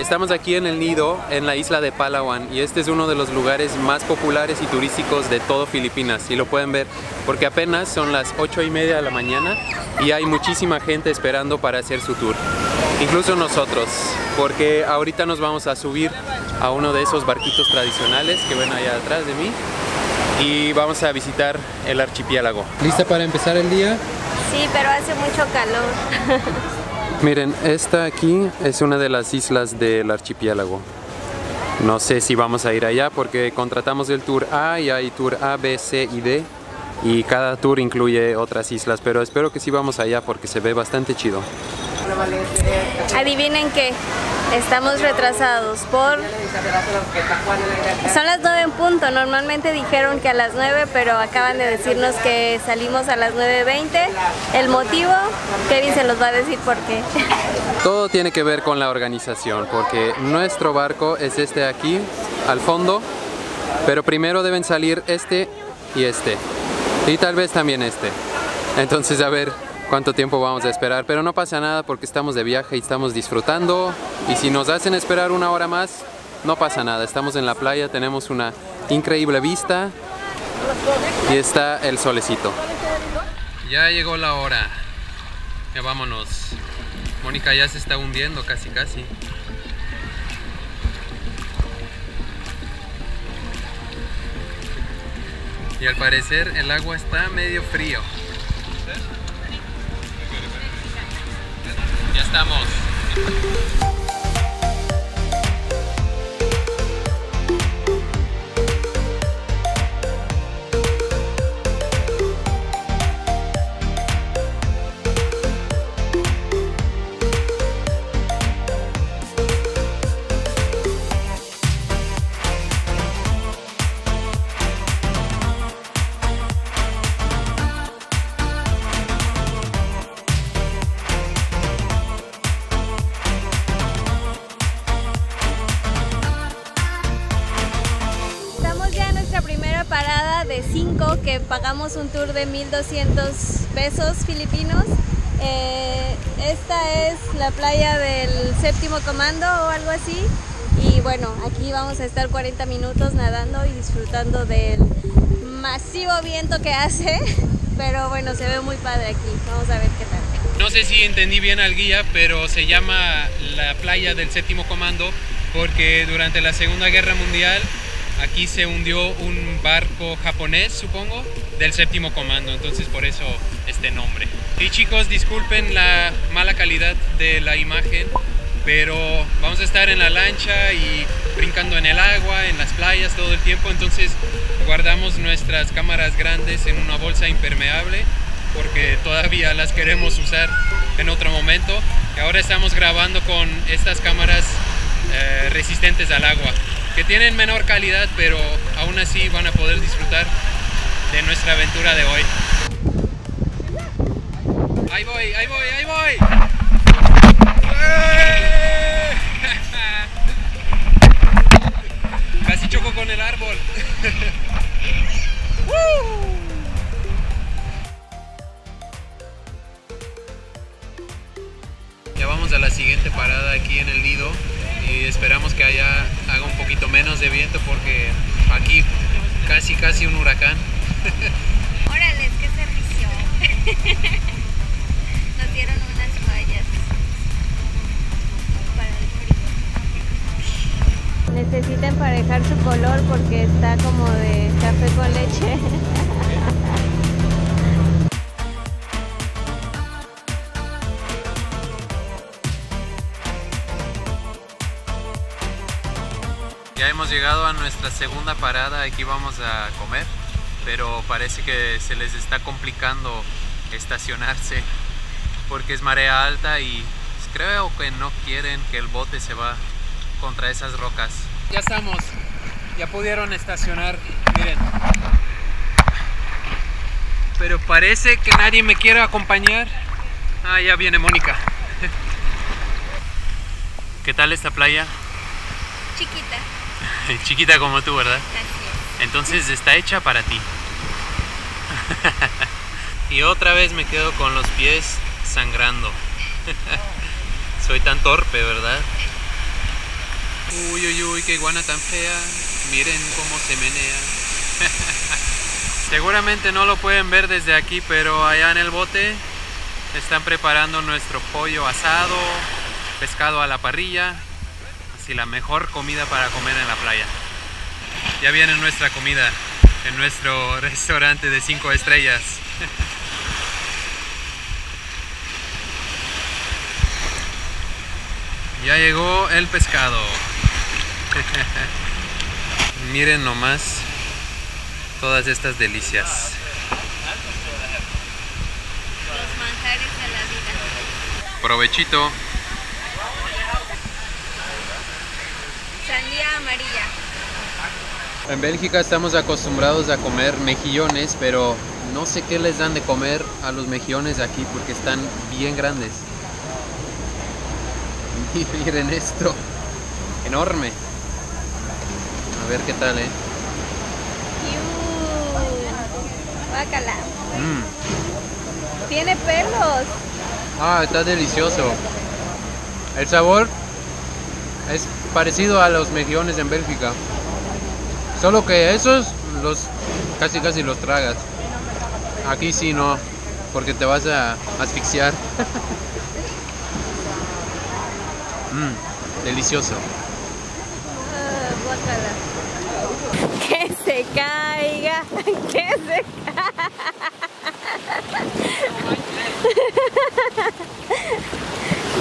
Estamos aquí en el Nido, en la isla de Palawan, y este es uno de los lugares más populares y turísticos de todo Filipinas, y lo pueden ver porque apenas son las 8:30 de la mañana y hay muchísima gente esperando para hacer su tour, incluso nosotros, porque ahorita nos vamos a subir a uno de esos barquitos tradicionales que ven allá atrás de mí y vamos a visitar el archipiélago. ¿Lista para empezar el día? Sí, pero hace mucho calor. Miren, esta aquí es una de las islas del archipiélago. No sé si vamos a ir allá porque contratamos el tour A y hay tour A, B, C y D. Y cada tour incluye otras islas, pero espero que sí vamos allá porque se ve bastante chido. Adivinen qué, estamos retrasados por... Son las 9 en punto, normalmente dijeron que a las 9, pero acaban de decirnos que salimos a las 9:20. El motivo, Kevin se los va a decir por qué. Todo tiene que ver con la organización, porque nuestro barco es este aquí, al fondo, pero primero deben salir este y este, y tal vez también este. Entonces a ver cuánto tiempo vamos a esperar, pero no pasa nada porque estamos de viaje y estamos disfrutando, y si nos hacen esperar una hora más, no pasa nada. Estamos en la playa, tenemos una increíble vista y está el solecito. Ya llegó la hora, ya vámonos. Mónica ya se está hundiendo casi. Y al parecer el agua está medio frío. Ya estamos. Parada de 5 que pagamos un tour de 1,200 pesos filipinos. Esta es la playa del Séptimo Comando o algo así, y bueno, aquí vamos a estar 40 minutos nadando y disfrutando del masivo viento que hace, pero bueno, se ve muy padre aquí. Vamos a ver qué tal. No sé si entendí bien al guía, pero se llama la playa del Séptimo Comando porque durante la Segunda Guerra Mundial aquí se hundió un barco japonés, supongo, del Séptimo Comando, entonces por eso este nombre. Y chicos, disculpen la mala calidad de la imagen, pero vamos a estar en la lancha y brincando en el agua, en las playas todo el tiempo, entonces guardamos nuestras cámaras grandes en una bolsa impermeable porque todavía las queremos usar en otro momento. Y ahora estamos grabando con estas cámaras resistentes al agua, que tienen menor calidad, pero aún así van a poder disfrutar de nuestra aventura de hoy. Ahí voy. Casi choco con el árbol. Ya vamos a la siguiente parada aquí en el Nido. Y esperamos que allá haga un poquito menos de viento porque aquí casi un huracán. Órale, qué servicio. Nos dieron unas toallas para el frío. Necesita emparejar su color porque está como de café con leche. Ya hemos llegado a nuestra segunda parada, aquí vamos a comer, pero parece que se les está complicando estacionarse porque es marea alta y creo que no quieren que el bote se va contra esas rocas. Ya estamos, ya pudieron estacionar, miren. Pero parece que nadie me quiere acompañar. Ah, ya viene Mónica. ¿Qué tal esta playa? Chiquita. Chiquita como tú, ¿verdad? Así es. Entonces está hecha para ti. Y otra vez me quedo con los pies sangrando. Soy tan torpe, ¿verdad? Uy, uy, uy, qué iguana tan fea. Miren cómo se menea. Seguramente no lo pueden ver desde aquí, pero allá en el bote están preparando nuestro pollo asado, pescado a la parrilla. Así la mejor comida para comer en la playa. Ya viene nuestra comida en nuestro restaurante de 5 estrellas. Ya llegó el pescado. Miren nomás todas estas delicias. Los manjares de la vida. Provechito. Sandía amarilla. En Bélgica estamos acostumbrados a comer mejillones, pero no sé qué les dan de comer a los mejillones aquí porque están bien grandes. Miren esto, enorme. A ver qué tal, Guácala. Tiene pelos. Ah, está delicioso. El sabor es parecido a los mejillones en Bélgica. Solo que esos casi los tragas. Aquí sí no, porque te vas a asfixiar. Delicioso. Guácala. Que se caiga. Que se caiga.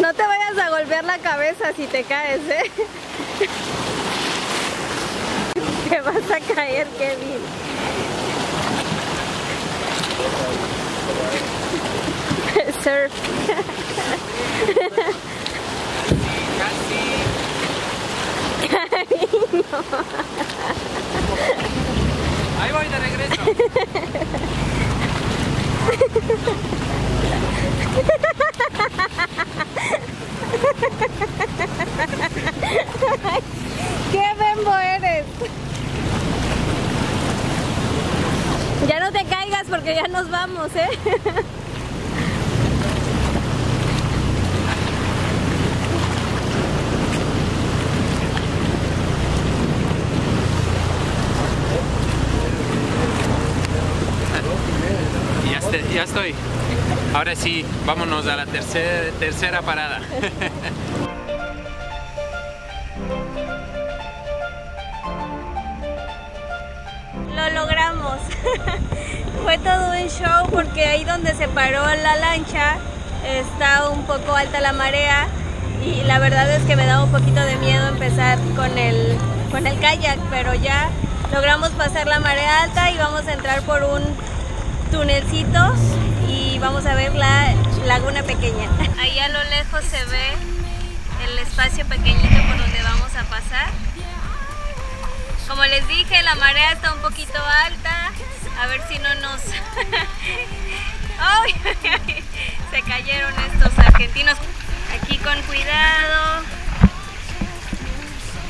No te vayas a golpear la cabeza si te caes, ¿eh? Te vas a caer, Kevin. Surf. Cariño. Ahí voy de regreso. ¡Qué bembo eres! Ya no te caigas porque ya nos vamos, ¿eh? Ya estoy. Ahora sí, vámonos a la tercera parada. Lo logramos. Fue todo un show porque ahí donde se paró la lancha está un poco alta la marea y la verdad es que me da un poquito de miedo empezar con el kayak, pero ya logramos pasar la marea alta y vamos a entrar por un tunelcito y vamos a ver la laguna pequeña. Ahí a lo lejos se ve el espacio pequeñito por donde vamos a pasar. Como les dije, la marea está un poquito alta, a ver si no nos... ¡Ay! Se cayeron estos argentinos. Aquí con cuidado.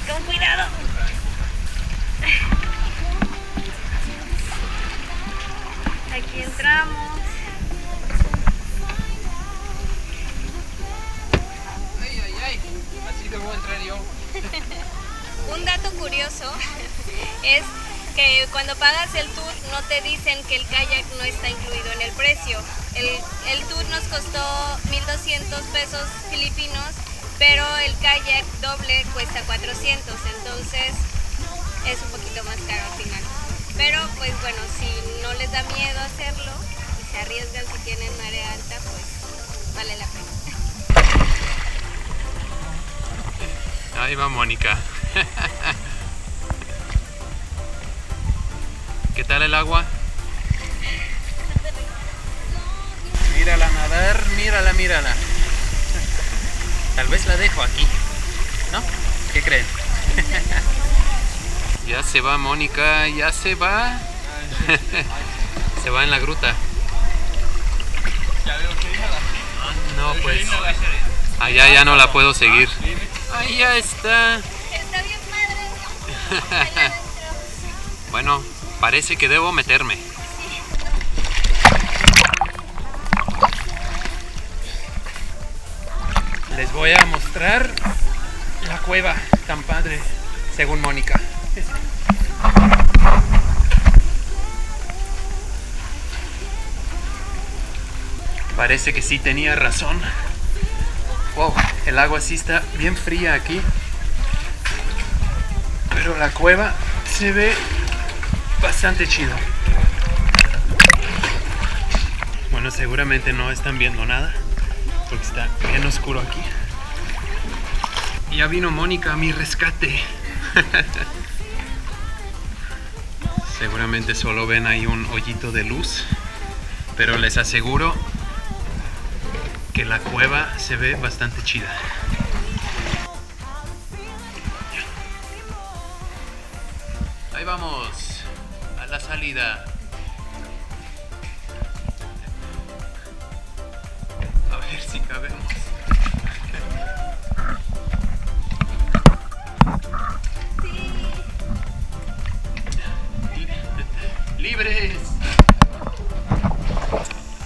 Con cuidado. Aquí entramos. Ay, ay, ay. Así debo entrar yo. Un dato curioso es que cuando pagas el tour no te dicen que el kayak no está incluido en el precio. El tour nos costó 1,200 pesos filipinos, pero el kayak doble cuesta 400, entonces es un poquito más caro al final. Pero pues bueno, si no les da miedo hacerlo y se arriesgan si tienen marea alta, pues vale la pena. Ahí va Mónica. ¿Qué tal el agua? Mírala nadar, mírala. Tal vez la dejo aquí, ¿no? ¿Qué creen? Ya se va Mónica, ya se va. Se va en la gruta. No, pues allá ya no la puedo seguir. Ahí ya está. Está bien padre. Bueno, parece que debo meterme. Les voy a mostrar la cueva. tan padre, según Mónica. Parece que sí tenía razón. Wow, el agua sí está bien fría aquí. Pero la cueva se ve bastante chido. Bueno, seguramente no están viendo nada porque está bien oscuro aquí. Ya vino Mónica a mi rescate. Seguramente solo ven ahí un hoyito de luz, pero les aseguro que la cueva se ve bastante chida. Ahí vamos a la salida. A ver si cabemos. ¡Libres!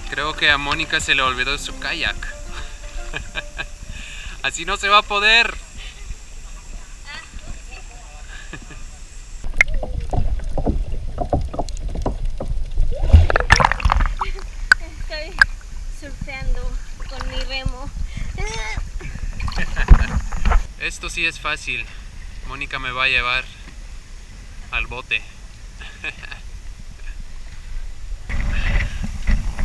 Creo que a Mónica se le olvidó su kayak. Así no se va a poder. Estoy surfeando con mi remo. Esto sí es fácil. Mónica me va a llevar al bote.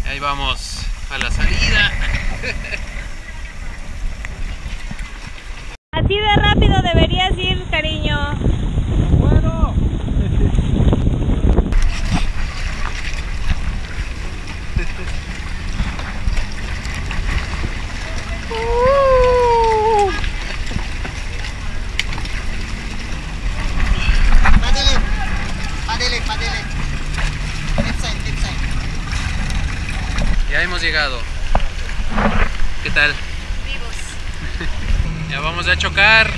Ahí vamos a la salida. Así de rápido deberías ir, cariño. Bueno. Padele. Left side. Ya hemos llegado. ¿Qué tal? Vivos. Ya vamos a chocar.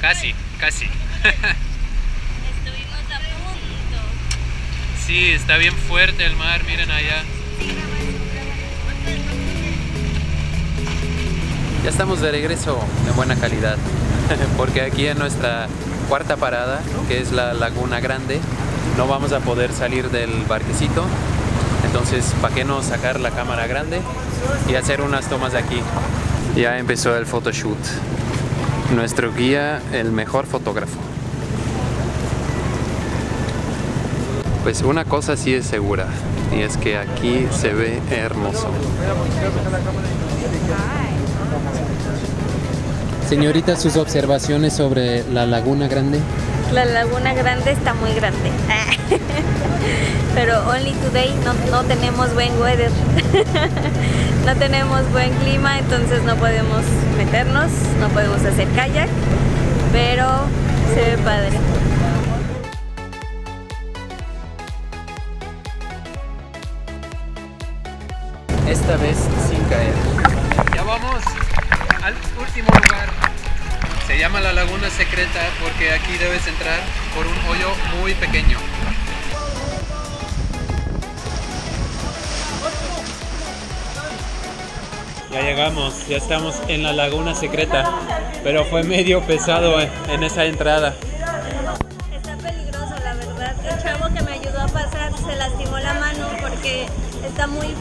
Casi. Estuvimos a punto. Sí, está bien fuerte el mar, miren allá. Ya estamos de regreso en buena calidad, porque aquí en nuestra cuarta parada, que es la Laguna Grande, no vamos a poder salir del barquecito. Entonces, ¿para qué no sacar la cámara grande y hacer unas tomas de aquí? Ya empezó el photoshoot. Nuestro guía, el mejor fotógrafo. Pues una cosa sí es segura, y es que aquí se ve hermoso. Señorita, sus observaciones sobre la Laguna Grande. La Laguna Grande está muy grande. Pero only today no tenemos buen weather. No tenemos buen clima, entonces no podemos meternos, no podemos hacer kayak, pero se ve padre. Esta vez sin caer. Ya vamos al último lugar. Se llama la Laguna Secreta porque aquí debes entrar por un hoyo muy pequeño. Ya llegamos, ya estamos en la Laguna Secreta, pero fue medio pesado en esa entrada. Está peligroso, la verdad. El chavo que me ayudó a pasar se lastimó la mano porque está muy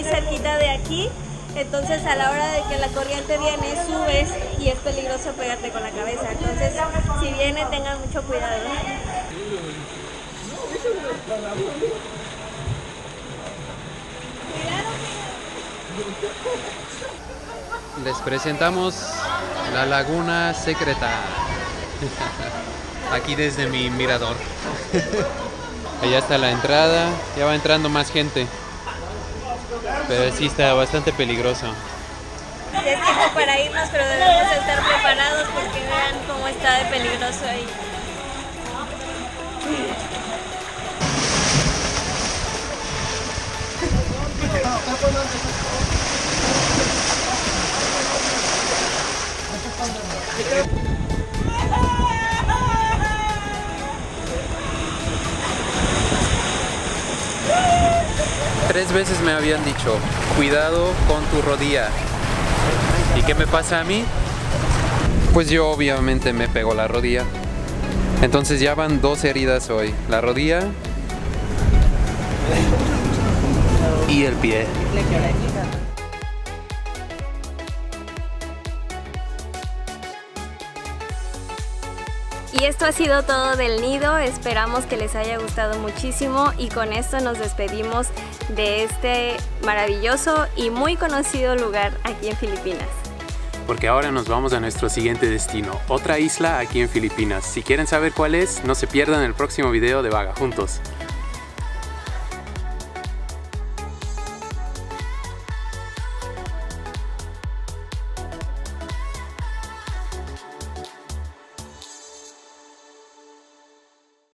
cerquita de aquí. Entonces a la hora de que la corriente viene, subes y es peligroso pegarte con la cabeza. Entonces, si viene, tengan mucho cuidado. Les presentamos la Laguna Secreta. Aquí desde mi mirador. Allá está la entrada, ya va entrando más gente. Pero sí está bastante peligroso. Ya es tiempo para irnos, pero debemos estar preparados porque vean cómo está de peligroso ahí. Tres veces me habían dicho, cuidado con tu rodilla. ¿Y qué me pasa a mí? Pues yo obviamente me pego la rodilla. Entonces ya van 2 heridas hoy. La rodilla y el pie. Y esto ha sido todo del nido, esperamos que les haya gustado muchísimo y con esto nos despedimos de este maravilloso y muy conocido lugar aquí en Filipinas. Porque ahora nos vamos a nuestro siguiente destino, otra isla aquí en Filipinas. Si quieren saber cuál es, no se pierdan el próximo video de Vaga Juntos.